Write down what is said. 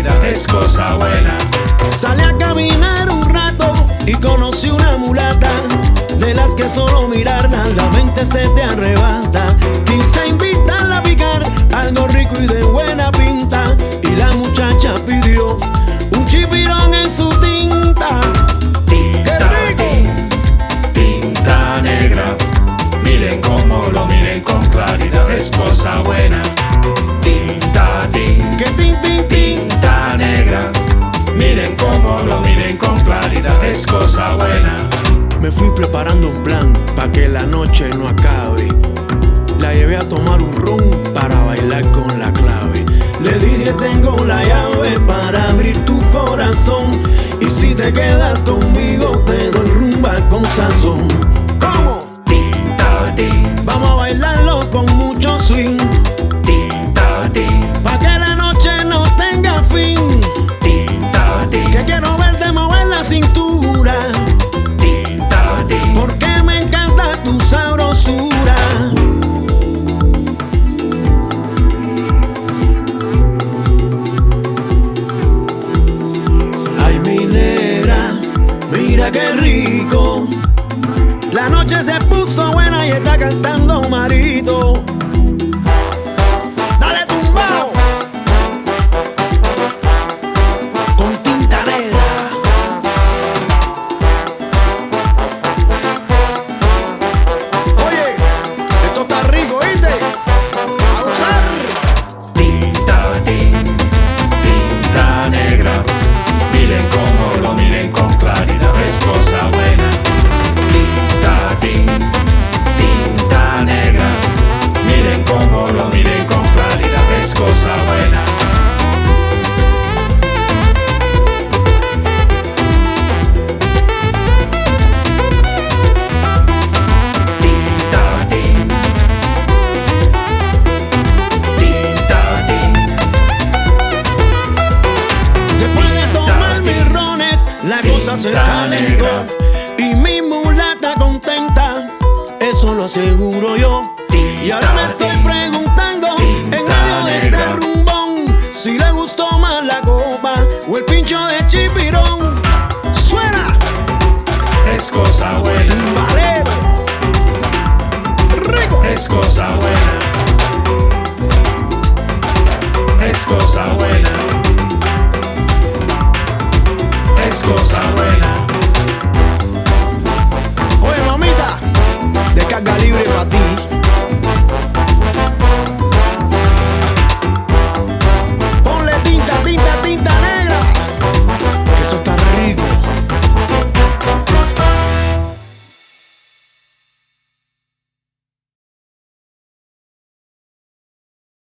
claridad es cosa buena. Salí a caminar un rato y conocí una mulata, de las que solo mirarla la mente se te arrebata. Quise invitarla a picar algo rico y de buena pinta, y la muchacha pidió un chipirón en su tinta. Tinta, tinta negra, miren cómo lo miren con claridad es cosa buena. Tinta, tinta negra, miren cómo lo miren con claridad es cosa buena. Me fui preparando un plan pa' que la noche no acabe. La llevé a tomar un ron para bailar con la clave. Le dije tengo la llave para abrir tu corazón, y si te quedas conmigo te doy rumba con sazón. ¿Cómo? Tinta, vamos a bailarlo con mucho swing. tinta, Pa' que la noche no tenga fin. tinta, Que quiero verte mover la cintura, porque me encanta tu sabrosura. Ay, mi negra, mira qué rico. La noche se puso buena y está cantando Marito. Dale tumbao con tinta negra. Oye, esto está rico, ¿viste? A gozar. tinta, tinta negra, miren cómo lo miren con claridad es cosa buena. Tinta, tinta negra, miren cómo lo miren con claridad es cosa buena. Tinta, tinta, Después de tomar mis rones, la cosa se calentó y mi mulata contenta, eso lo aseguro